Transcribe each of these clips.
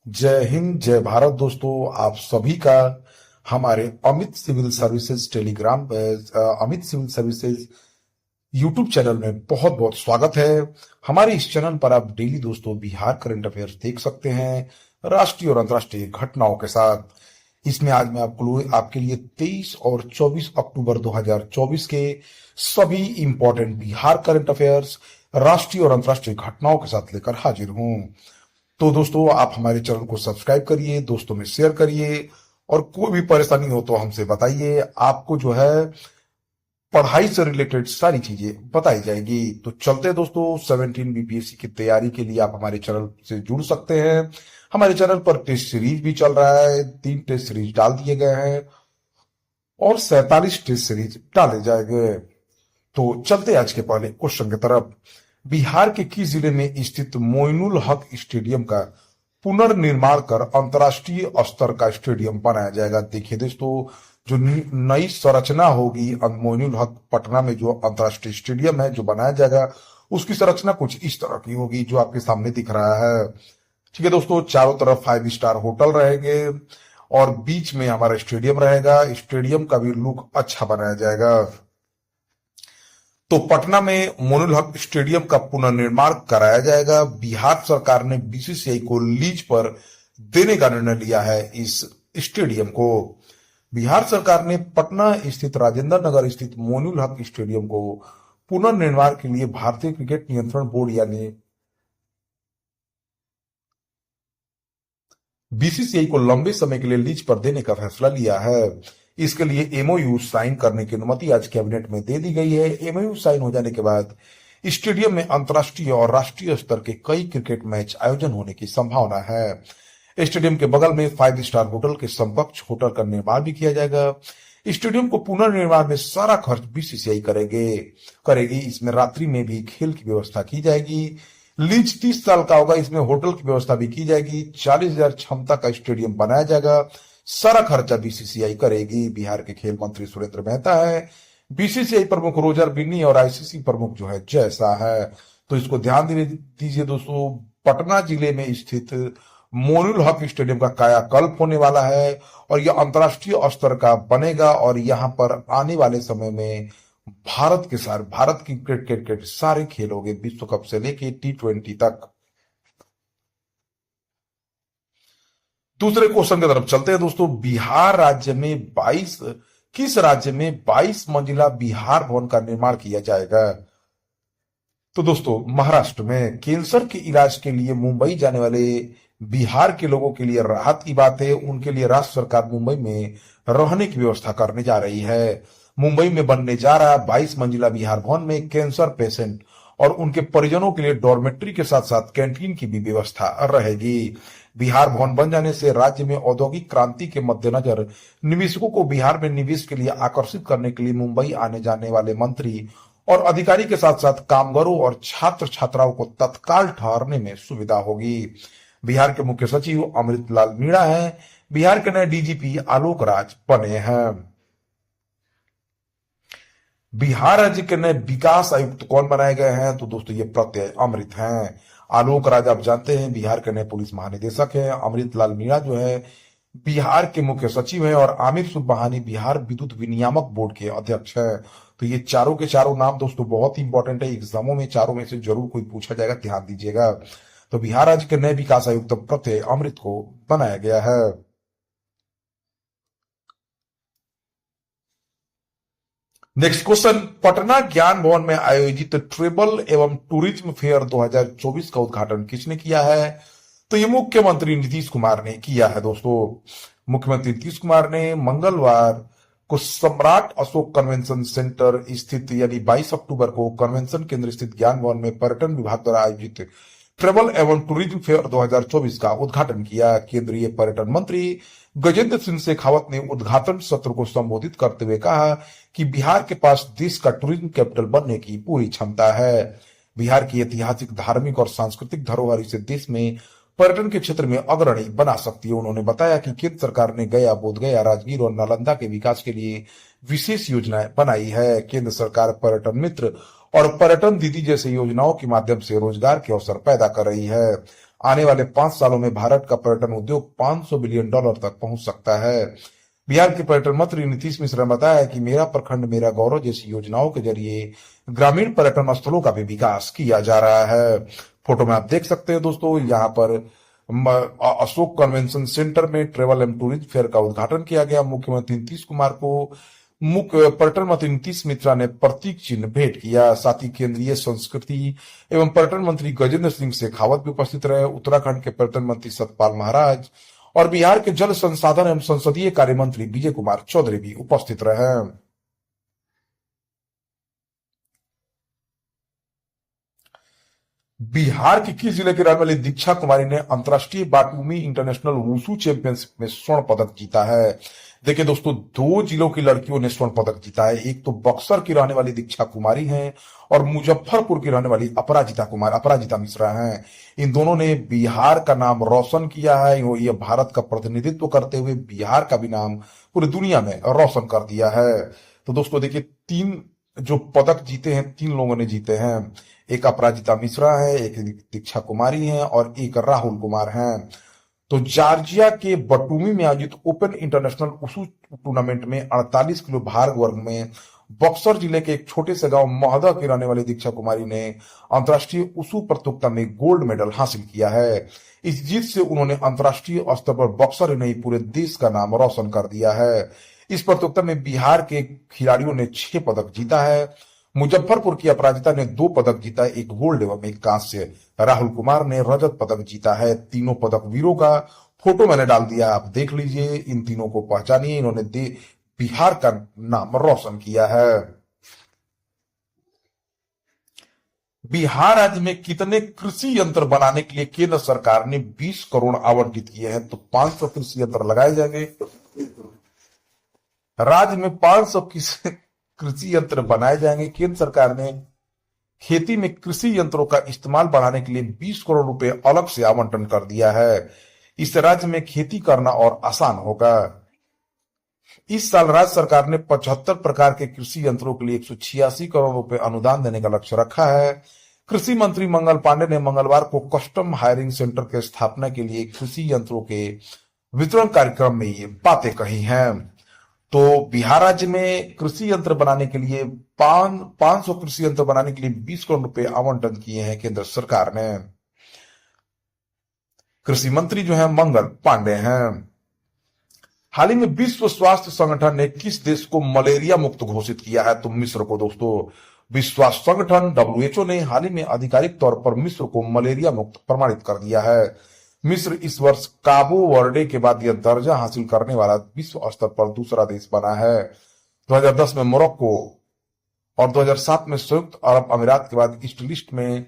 जय हिंद, जय भारत दोस्तों। आप सभी का हमारे Amit civil services Amit civil services YouTube channel में बहुत बहुत स्वागत है। हमारे इस चैनल पर आप डेली दोस्तों बिहार करंट अफेयर्स देख सकते हैं, राष्ट्रीय और अंतर्राष्ट्रीय घटनाओं के साथ। इसमें आज मैं आपके लिए 23 और 24 अक्टूबर 2024 के सभी इंपॉर्टेंट बिहार करंट अफेयर्स, राष्ट्रीय और अंतर्राष्ट्रीय घटनाओं के साथ लेकर हाजिर हूं। तो दोस्तों, आप हमारे चैनल को सब्सक्राइब करिए, दोस्तों में शेयर करिए, और कोई भी परेशानी हो तो हमसे बताइए। आपको जो है पढ़ाई से रिलेटेड सारी चीजें बताई जाएगी। तो चलते हैं दोस्तों, 17 बीपीएससी की तैयारी के लिए आप हमारे चैनल से जुड़ सकते हैं। हमारे चैनल पर टेस्ट सीरीज भी चल रहा है, 3 टेस्ट सीरीज डाल दिए गए हैं और 47 टेस्ट सीरीज डाले जाएंगे। तो चलते आज के पहले क्वेश्चन की तरफ। बिहार के किस जिले में स्थित मोइनुल हक स्टेडियम का पुनर्निर्माण कर अंतर्राष्ट्रीय स्तर का स्टेडियम बनाया जाएगा? देखिए दोस्तों, जो नई संरचना होगी मोइनुल हक पटना में, जो अंतर्राष्ट्रीय स्टेडियम है जो बनाया जाएगा, उसकी संरचना कुछ इस तरह की होगी जो आपके सामने दिख रहा है। ठीक है दोस्तों, चारों तरफ 5 स्टार होटल रहेंगे और बीच में हमारा स्टेडियम रहेगा। स्टेडियम का भी लुक अच्छा बनाया जाएगा। तो पटना में मोइनुल हक स्टेडियम का पुनर्निर्माण कराया जाएगा। बिहार सरकार ने बीसीसीआई को लीज पर देने का निर्णय लिया है इस स्टेडियम को। बिहार सरकार ने पटना स्थित राजेंद्र नगर स्थित मोइनुल हक स्टेडियम को पुनर्निर्माण के लिए भारतीय क्रिकेट नियंत्रण बोर्ड यानी बीसीसीआई को लंबे समय के लिए लीज पर देने का फैसला लिया है। इसके लिए एमओयू साइन करने की अनुमति आज कैबिनेट में दे दी गई है। एमओयू साइन हो जाने के बाद स्टेडियम में अंतर्राष्ट्रीय और राष्ट्रीय स्तर के कई क्रिकेट मैच आयोजन होने की संभावना है। स्टेडियम के बगल में 5 स्टार होटल के समकक्ष होटल का निर्माण भी किया जाएगा। स्टेडियम को पुनर्निर्माण में सारा खर्च बीसीसीआई करेगी। इसमें रात्रि में भी खेल की व्यवस्था की जाएगी। लीज 30 साल का होगा। इसमें होटल की व्यवस्था भी की जाएगी। 40,000 क्षमता का स्टेडियम बनाया जाएगा। सारा खर्चा बीसीसीआई करेगी। बिहार के खेल मंत्री सुरेंद्र मेहता है। बीसीसीआई प्रमुख रोजर बिन्नी और आईसीसी प्रमुख जो है जय शाह है। तो इसको ध्यान दीजिए दोस्तों, पटना जिले में स्थित मोइनुल हक स्टेडियम का कायाकल्प होने वाला है और यह अंतर्राष्ट्रीय स्तर का बनेगा। और यहां पर आने वाले समय में भारत की क्रिकेट सारे खेल होंगे, विश्व कप से लेके T20 तक। दूसरे क्वेश्चन की तरफ चलते हैं दोस्तों। किस राज्य में 22 मंजिला बिहार भवन का निर्माण किया जाएगा? तो दोस्तों, महाराष्ट्र में। कैंसर के इलाज के लिए मुंबई जाने वाले बिहार के लोगों के लिए राहत की बात है। उनके लिए राज्य सरकार मुंबई में रहने की व्यवस्था करने जा रही है। मुंबई में बनने जा रहा 22 मंजिला बिहार भवन में कैंसर पेशेंट और उनके परिजनों के लिए डॉर्मेट्री के साथ साथ कैंटीन की भी व्यवस्था रहेगी। बिहार भवन बन जाने से राज्य में औद्योगिक क्रांति के मद्देनजर निवेशकों को बिहार में निवेश के लिए आकर्षित करने के लिए मुंबई आने जाने वाले मंत्री और अधिकारी के साथ साथ कामगारों और छात्र छात्राओं को तत्काल ठहरने में सुविधा होगी। बिहार के मुख्य सचिव अमृतलाल मीणा हैं। बिहार के नए डीजीपी आलोक राज बने हैं। बिहार राज्य के नए विकास आयुक्त कौन बनाए गए हैं? तो दोस्तों, ये प्रत्यय अमृत हैं। आलोक राज आप जानते हैं बिहार के नए पुलिस महानिदेशक हैं। अमृतलाल मीणा जो है बिहार के मुख्य सचिव हैं और आमिर सुबहानी बिहार विद्युत विनियामक बोर्ड के अध्यक्ष हैं। तो ये चारों के चारों नाम दोस्तों बहुत ही इंपॉर्टेंट है। एग्जामों में चारों में से जरूर कोई पूछा जाएगा, ध्यान दीजिएगा। तो बिहार राज्य के नए विकास आयुक्त प्रत्यय अमृत को बनाया गया है। Next question. पटना ज्ञान भवन में आयोजित ट्रेवल एवं टूरिज्म फेयर 2024 का उद्घाटन किसने किया है? तो ये मुख्यमंत्री नीतीश कुमार ने किया है दोस्तों। मुख्यमंत्री नीतीश कुमार ने मंगलवार को सम्राट अशोक कन्वेंशन सेंटर स्थित यानी 22 अक्टूबर को कन्वेंशन केंद्र स्थित ज्ञान भवन में पर्यटन विभाग द्वारा आयोजित ट्रेवल एवं टूरिज्म फेयर 2024 का उद्घाटन किया। केंद्रीय पर्यटन मंत्री गजेंद्र सिंह शेखावत ने उद्घाटन सत्र को संबोधित करते हुए कहा कि बिहार के पास देश का टूरिज्म कैपिटल बनने की पूरी क्षमता है। बिहार की ऐतिहासिक, धार्मिक और सांस्कृतिक धरोहर इसे देश में पर्यटन के क्षेत्र में अग्रणी बना सकती है। उन्होंने बताया कि केंद्र सरकार ने गया, बोधगया, राजगीर और नालंदा के विकास के लिए विशेष योजनाएं बनाई है। केंद्र सरकार पर्यटन मित्र और पर्यटन दीदी जैसे योजनाओं के माध्यम से रोजगार के अवसर पैदा कर रही है। आने वाले 5 सालों में भारत का पर्यटन उद्योग $500 बिलियन तक पहुंच सकता है। बिहार के पर्यटन मंत्री नीतीश मिश्रा ने बताया कि मेरा प्रखंड मेरा गौरव जैसी योजनाओं के जरिए ग्रामीण पर्यटन स्थलों का भी विकास किया जा रहा है। फोटो में आप देख सकते हैं दोस्तों, यहाँ पर अशोक कन्वेंशन सेंटर में ट्रेवल एंड टूरिज्म फेयर का उद्घाटन किया गया। मुख्यमंत्री नीतीश कुमार को मुख्य पर्यटन मंत्री नीतीश मिश्रा ने प्रतीक चिन्ह भेंट किया। साथ ही केंद्रीय संस्कृति एवं पर्यटन मंत्री गजेंद्र सिंह शेखावत भी उपस्थित रहे। उत्तराखंड के पर्यटन मंत्री सतपाल महाराज और बिहार के जल संसाधन एवं संसदीय कार्य मंत्री विजय कुमार चौधरी भी उपस्थित रहे। बिहार के किस जिले के रहने वाली दीक्षा कुमारी ने अंतर्राष्ट्रीय बाटुमी इंटरनेशनल वुशु चैंपियनशिप में स्वर्ण पदक जीता है। देखिए दोस्तों, 2 जिलों की लड़कियों ने स्वर्ण पदक जीता है। एक तो बक्सर की रहने वाली दीक्षा कुमारी हैं और मुजफ्फरपुर की रहने वाली अपराजिता मिश्रा हैं। इन दोनों ने बिहार का नाम रोशन किया है। ये भारत का प्रतिनिधित्व करते हुए बिहार का भी नाम पूरी दुनिया में रोशन कर दिया है। तो दोस्तों देखिए, 3 जो पदक जीते हैं 3 लोगों ने जीते हैं। एक अपराजिता मिश्रा है, एक दीक्षा कुमारी है और एक राहुल कुमार हैं। तो जॉर्जिया के बटूमी में आयोजित ओपन इंटरनेशनल वुशु टूर्नामेंट में 48 किलो भार वर्ग में बक्सर जिले के एक छोटे से गांव महदा की रहने वाली दीक्षा कुमारी ने अंतर्राष्ट्रीय वुशु प्रतियोगिता में गोल्ड मेडल हासिल किया है। इस जीत से उन्होंने अंतर्राष्ट्रीय स्तर पर बक्सर ही नहीं पूरे देश का नाम रोशन कर दिया है। इस प्रतियोगिता में बिहार के खिलाड़ियों ने 6 पदक जीता है। मुजफ्फरपुर की अपराजिता ने 2 पदक जीता है, एक गोल्ड एवं एक कांस्य। राहुल कुमार ने रजत पदक जीता है। तीनों पदक वीरों का फोटो मैंने डाल दिया, आप देख लीजिए। इन तीनों को पहचानिए, इन्होंने बिहार का नाम रोशन किया है। बिहार राज्य में कितने कृषि यंत्र बनाने के लिए केंद्र सरकार ने 20 करोड़ आवंटित किए हैं? तो 500 कृषि यंत्र लगाए जाएंगे। राज्य में 500 कृषि यंत्र बनाए जाएंगे। केंद्र सरकार ने खेती में कृषि यंत्रों का इस्तेमाल बढ़ाने के लिए 20 करोड़ रुपए अलग से आवंटन कर दिया है। इससे राज्य में खेती करना और आसान होगा। इस साल राज्य सरकार ने 75 प्रकार के कृषि यंत्रों के लिए 186 करोड़ रुपए अनुदान देने का लक्ष्य रखा है। कृषि मंत्री मंगल पांडे ने मंगलवार को कस्टम हायरिंग सेंटर के स्थापना के लिए कृषि यंत्रों के वितरण कार्यक्रम में ये बातें कही हैं। तो बिहार राज्य में कृषि यंत्र बनाने के लिए 500 कृषि यंत्र बनाने के लिए 20 करोड़ रुपए आवंटन किए हैं केंद्र सरकार ने। कृषि मंत्री जो है मंगल पांडे हैं। हाल ही में विश्व स्वास्थ्य संगठन ने किस देश को मलेरिया मुक्त घोषित किया है? तो मिस्र को। दोस्तों, विश्व स्वास्थ्य संगठन WHO ने हाल ही में आधिकारिक तौर पर मिस्र को मलेरिया मुक्त प्रमाणित कर दिया है। मिस्र इस वर्ष काबो वर्डे के बाद यह दर्जा हासिल करने वाला विश्व स्तर पर दूसरा देश बना है। 2010 में मोरक्को और 2007 में संयुक्त अरब अमीरात के बाद इस लिस्ट में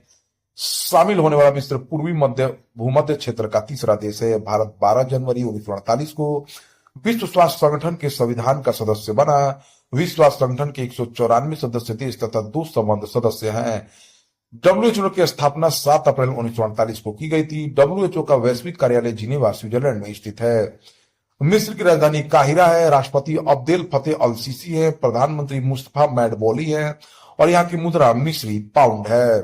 शामिल होने वाला मिस्र पूर्वी भूमध्य क्षेत्र का तीसरा देश है। भारत 12 जनवरी 1948 को विश्व स्वास्थ्य संगठन के संविधान का सदस्य बना। विश्व स्वास्थ्य संगठन के 194 सदस्य देश तथा 2 संबद्ध सदस्य हैं। WHO की स्थापना 7 अप्रैल 1948 को की गई थी। WHO का वैश्विक कार्यालय जिनेवा स्विट्जरलैंड में स्थित है। मिस्र की राजधानी काहिरा है। राष्ट्रपति अब्देल फतेह अल सीसी है। प्रधानमंत्री मुस्तफा मैडबोली है और यहाँ की मुद्रा मिस्री पाउंड है।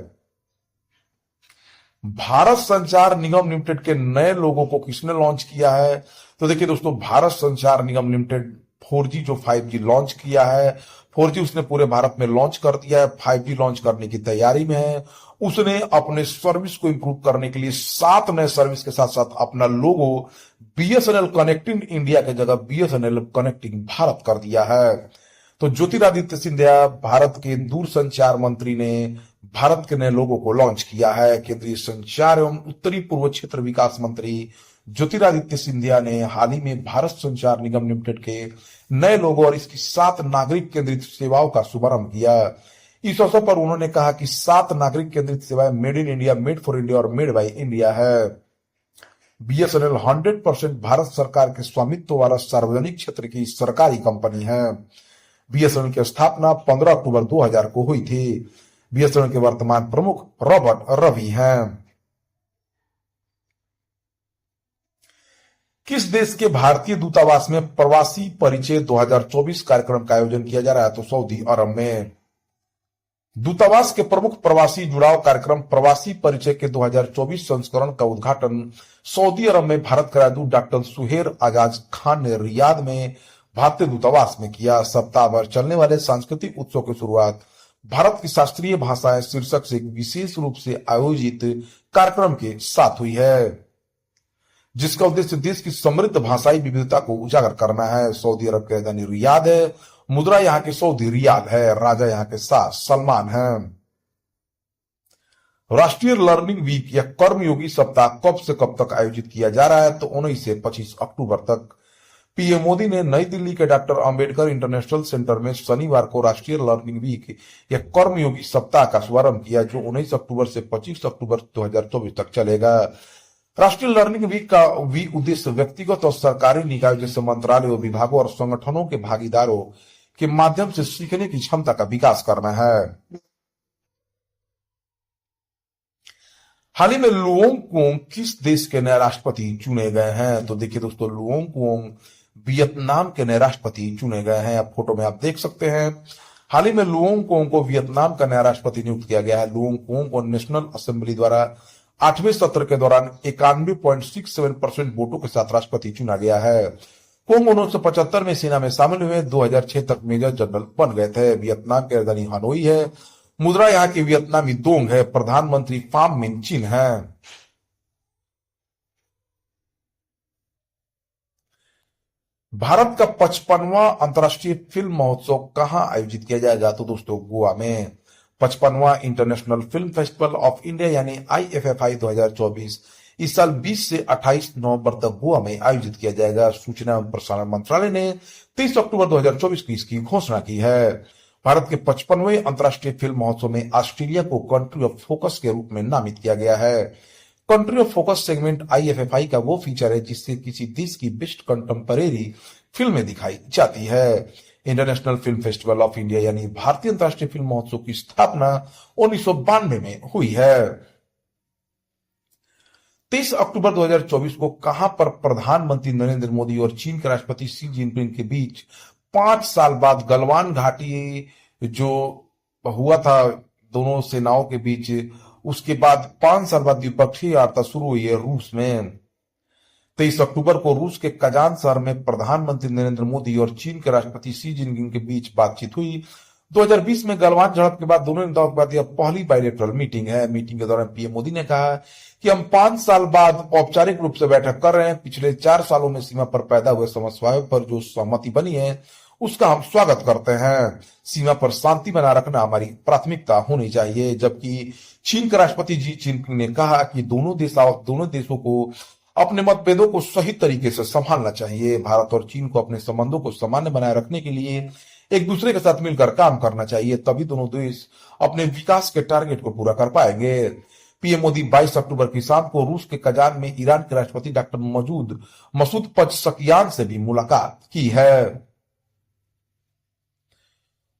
भारत संचार निगम लिमिटेड के नए लोगों को किसने लॉन्च किया है? तो देखिए दोस्तों, भारत संचार निगम लिमिटेड 4G जो 5G लॉन्च किया है, 4G उसने पूरे भारत में लॉन्च कर दिया है। 5G लॉन्च करने की तैयारी में है। उसने अपने सर्विस को इंप्रूव करने के लिए 7 नए सर्विस के साथ साथ अपना लोगो BSNL कनेक्टिंग इंडिया की जगह BSNL कनेक्टिंग भारत कर दिया है। तो ज्योतिरादित्य सिंधिया भारत के दूरसंचार मंत्री ने भारत के नए लोगों को लॉन्च किया है। केंद्रीय संचार एवं उत्तरी पूर्व क्षेत्र विकास मंत्री ज्योतिरादित्य सिंधिया ने हाल ही में भारत संचार निगम लिमिटेड के नए लोगो और इसकी 7 नागरिक केंद्रित सेवाओं का शुभारंभ किया। इस अवसर पर उन्होंने कहा कि 7 नागरिक केंद्रित सेवाएं made in India, made for India और मेड बाय इंडिया है। BSNL 100% भारत सरकार के स्वामित्व वाला सार्वजनिक क्षेत्र की सरकारी कंपनी है। BSNL की स्थापना 15 अक्टूबर 2000 को हुई थी। BSNL के वर्तमान प्रमुख रॉबर्ट रवि हैं। किस देश के भारतीय दूतावास में प्रवासी परिचय 2024 कार्यक्रम का आयोजन किया जा रहा है? तो सऊदी अरब में। दूतावास के प्रमुख प्रवासी जुड़ाव कार्यक्रम प्रवासी परिचय के 2024 संस्करण का उद्घाटन सऊदी अरब में भारत के राजदूत डॉक्टर सुहेर आजाज खान ने रियाद में भारतीय दूतावास में किया। सप्ताह भर चलने वाले सांस्कृतिक उत्सव की शुरुआत भारत की शास्त्रीय भाषाएं शीर्षक से एक विशेष रूप से आयोजित कार्यक्रम के साथ हुई है, जिसका उद्देश्य देश की समृद्ध भाषाई विविधता को उजागर करना है। सऊदी अरब की राजधानी रियाद है, मुद्रा यहाँ के सऊदी रियाल है, राजा यहाँ के शाह सलमान है। राष्ट्रीय लर्निंग वीक या कर्मयोगी सप्ताह कब से कब तक आयोजित किया जा रहा है? तो 19 से 25 अक्टूबर तक। पीएम मोदी ने नई दिल्ली के डॉक्टर अंबेडकर इंटरनेशनल सेंटर में शनिवार को राष्ट्रीय लर्निंग वीक या कर्मयोगी सप्ताह का शुभारंभ किया, जो 19 अक्टूबर से 25 अक्टूबर 2024 तक चलेगा। राष्ट्रीय लर्निंग वीक का उद्देश्य व्यक्तिगत और सरकारी निकायों जैसे मंत्रालयों, विभागों और संगठनों के भागीदारों के माध्यम से सीखने की क्षमता का विकास करना है। हाल ही में लुओंग कुओंग किस देश के नए राष्ट्रपति चुने गए हैं? तो देखिए दोस्तों, लुओंग कुओंग वियतनाम के नए राष्ट्रपति चुने गए हैं। अब फोटो में आप देख सकते हैं, हाल ही में लुओंग कुओंग को वियतनाम का नया राष्ट्रपति नियुक्त किया गया है। लुओंग कुओंग को नेशनल असेंबली द्वारा 8वें सत्र के दौरान 91.67% वोटों के साथ राष्ट्रपति चुना गया है। कुओंग 1975 में सेना में शामिल हुए, 2006 तक मेजर जनरल बन गए थे। वियतनाम की राजधानी हनोई है, मुद्रा यहाँ की वियतनामी दोंग है, प्रधानमंत्री फाम मिन चिन है। भारत का 55वां अंतर्राष्ट्रीय फिल्म महोत्सव कहां आयोजित किया जाएगा? तो दोस्तों, गोवा में 55वां international film festival of India यानी IFFI 2024 इस साल 20 से 28 नवंबर तक गोवा में आयोजित किया जाएगा। सूचना एवं प्रसारण मंत्रालय ने 23 अक्टूबर 2024 की इसकी घोषणा की है। भारत के 55वें अंतर्राष्ट्रीय फिल्म महोत्सव में ऑस्ट्रेलिया को कंट्री ऑफ फोकस के रूप में नामित किया गया है। Country of focus segment IFFI का वो फीचर है जिससे किसी देश की बेस्ट कंटेम्परेरी फिल्में दिखाई जाती है। International film festival of India यानी भारतीय अंतर्राष्ट्रीय फिल्म महोत्सव की स्थापना 1992 में हुई है। 23 अक्टूबर 2024 को कहां पर प्रधानमंत्री नरेंद्र मोदी और चीन के राष्ट्रपति शी जिनपिंग के बीच 5 साल बाद गलवान घाटी जो हुआ था दोनों सेनाओं के बीच, उसके बाद 5 साल बाद द्विपक्षीय वार्ता शुरू हुई है रूस में। 23 अक्टूबर को रूस के कजान शहर में प्रधानमंत्री नरेंद्र मोदी और चीन के राष्ट्रपति शी जिनपिंग के बीच बातचीत हुई। 2020 में गलवान झड़प के बाद दोनों नेताओं के बाद यह पहली बायलैटरल मीटिंग है। मीटिंग के दौरान पीएम मोदी ने कहा कि हम 5 साल बाद औपचारिक रूप से बैठक कर रहे हैं। पिछले 4 सालों में सीमा पर पैदा हुए समस्याओं पर जो सहमति बनी है उसका हम स्वागत करते हैं। सीमा पर शांति बनाए रखना हमारी प्राथमिकता होनी चाहिए। जबकि चीन के राष्ट्रपति जी जिनपिंग ने कहा कि दोनों देशों को अपने मतभेदों को सही तरीके से संभालना चाहिए। भारत और चीन को अपने संबंधों को सामान्य बनाए रखने के लिए एक दूसरे के साथ मिलकर काम करना चाहिए, तभी दोनों देश अपने विकास के टारगेट को पूरा कर पाएंगे। पीएम मोदी 22 अक्टूबर की शाम को रूस के कजान में ईरान के राष्ट्रपति डॉक्टर मसूद पज़ेश्कियान से भी मुलाकात की है।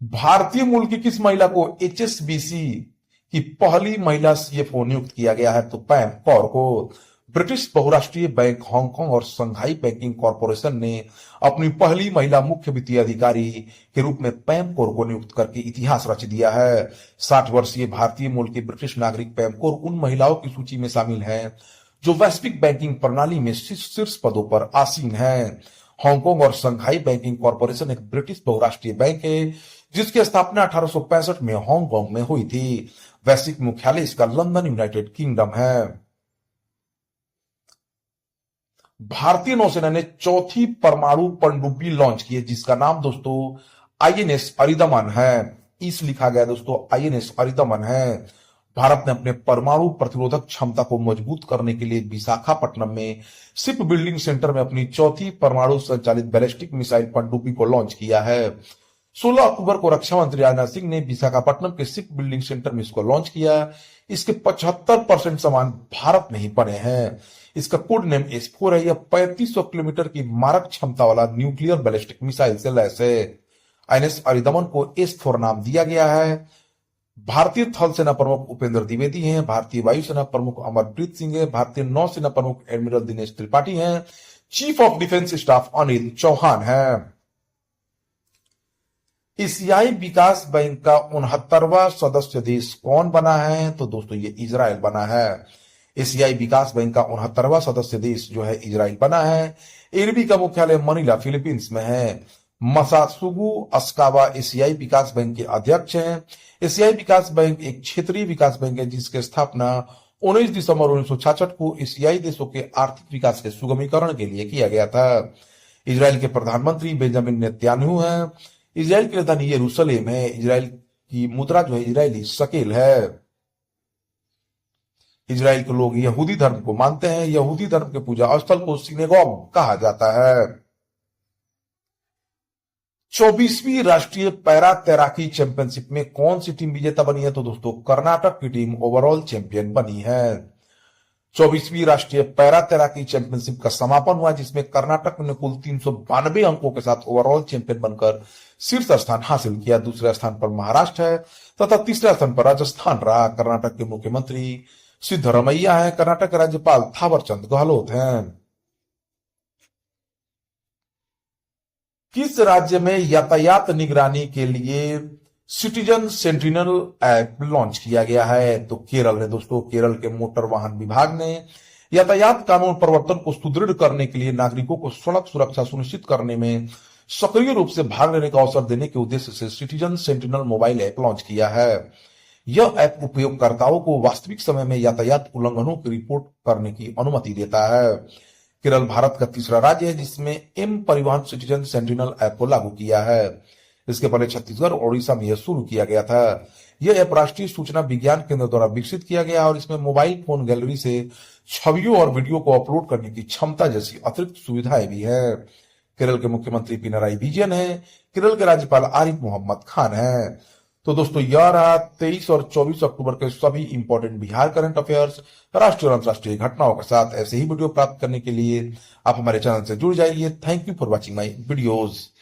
भारतीय मूल की किस महिला को HSBC की पहली महिला CFO नियुक्त किया गया है? तो पैम कौर को। ब्रिटिश बहुराष्ट्रीय बैंक हांगकांग और संघाई बैंकिंग कॉरपोरेशन ने अपनी पहली महिला मुख्य वित्तीय अधिकारी के रूप में पैम कौर को नियुक्त करके इतिहास रच दिया है। 60 वर्षीय भारतीय मूल की ब्रिटिश नागरिक पैम कौर उन महिलाओं की सूची में शामिल हैं जो वैश्विक बैंकिंग प्रणाली में शीर्ष पदों पर आसीन हैं। हांगकांग और संघाई बैंकिंग कॉरपोरेशन एक ब्रिटिश बहुराष्ट्रीय बैंक है जिसकी स्थापना 1865 में हांगकांग में हुई थी। वैश्विक मुख्यालय इसका लंदन, यूनाइटेड किंगडम है। भारतीय नौसेना ने चौथी परमाणु पनडुब्बी लॉन्च की है जिसका नाम दोस्तों INS अरिदमन है। इस लिखा गया दोस्तों INS अरिदमन है। भारत ने अपने परमाणु प्रतिरोधक क्षमता को मजबूत करने के लिए विशाखापट्टनम में शिप बिल्डिंग सेंटर में अपनी चौथी परमाणु संचालित बैलिस्टिक मिसाइल पनडुब्बी को लॉन्च किया है। 16 अक्टूबर को रक्षा मंत्री राजनाथ सिंह ने विशाखापट्टनम के शिप बिल्डिंग सेंटर में इसको लॉन्च किया। इसके 75% सामान भारत में ही बने हैं। इसका कोड नेम S4 है। यह 3500 किलोमीटर की मारक क्षमता वाला न्यूक्लियर बैलिस्टिक मिसाइल से लैस है। INS अरिदमन को S4 नाम दिया गया है। भारतीय थल सेना प्रमुख उपेंद्र द्विवेदी हैं। भारतीय वायुसेना प्रमुख अमरप्रीत सिंह है। भारतीय नौसेना प्रमुख एडमिरल दिनेश त्रिपाठी हैं। Chief of defence staff Anil Chauhan है। एशियाई विकास बैंक का 69वां सदस्य देश कौन बना है? तो दोस्तों ये इजराइल बना है। एशियाई विकास बैंक का 69वां सदस्य देश जो है इजराइल बना है। एरबी का मुख्यालय मनीला फिलीपींस में है। मसासुगु अस्कावा एशियाई विकास बैंक के अध्यक्ष हैं। एशियाई विकास बैंक एक क्षेत्रीय विकास बैंक है जिसकी स्थापना 19 दिसंबर 1966 को एशियाई देशों के आर्थिक विकास के सुगमीकरण के लिए किया गया था। इजराइल के प्रधानमंत्री बेंजामिन नेतन्याहू हैं। इजराइल की राजधानी यरूशलेम है। इजराइल की मुद्रा जो है इजरायली शकेल है। इजराइल के लोग यहूदी धर्म को मानते हैं। यहूदी धर्म के पूजा स्थल को सिनेगॉग कहा जाता है। 24वीं राष्ट्रीय पैरा तैराकी चैंपियनशिप में कौन सी टीम विजेता बनी है? तो दोस्तों कर्नाटक की टीम ओवरऑल चैंपियन बनी है। 24वीं राष्ट्रीय पैरा तैराकी चैंपियनशिप का समापन हुआ जिसमें कर्नाटक ने कुल 392 अंकों के साथ ओवरऑल चैंपियन बनकर शीर्ष स्थान हासिल किया। दूसरे स्थान पर महाराष्ट्र है तथा तीसरे स्थान पर राजस्थान रहा। कर्नाटक के मुख्यमंत्री सिद्धरमैया है। कर्नाटक के राज्यपाल थावरचंद गहलोत हैं। किस राज्य में यातायात निगरानी के लिए सिटीजन सेंटिनल ऐप लॉन्च किया गया है? तो केरल है दोस्तों। केरल के मोटर वाहन विभाग ने यातायात कानून प्रवर्तन को सुदृढ़ करने के लिए नागरिकों को सड़क सुरक्षा सुनिश्चित करने में सक्रिय रूप से भाग लेने का अवसर देने के उद्देश्य से citizen sentinel mobile app launch किया है। यह ऐप उपयोगकर्ताओं को वास्तविक समय में यातायात उल्लंघनों की रिपोर्ट करने की अनुमति देता है। केरल भारत का तीसरा राज्य है जिसमें एम परिवहन सिटीजन सेंटिनल ऐप को लागू किया है। इसके पहले छत्तीसगढ़ और ओडिशा में यह शुरू किया गया था। यह ऐप राष्ट्रीय सूचना विज्ञान केंद्र द्वारा विकसित किया गया और इसमें मोबाइल फोन गैलरी से छवियों और वीडियो को अपलोड करने की क्षमता जैसी अतिरिक्त सुविधाएं भी है। केरल के मुख्यमंत्री पिनराई विजयन है। केरल के राज्यपाल आरिफ मोहम्मद खान है। तो दोस्तों यह रहा 23 और 24 अक्टूबर के सभी इंपॉर्टेंट बिहार करंट अफेयर्स, राष्ट्रीय और अंतर्राष्ट्रीय घटनाओं के साथ। ऐसे ही वीडियो प्राप्त करने के लिए आप हमारे चैनल से जुड़ जाइए। Thank you for watching my videos.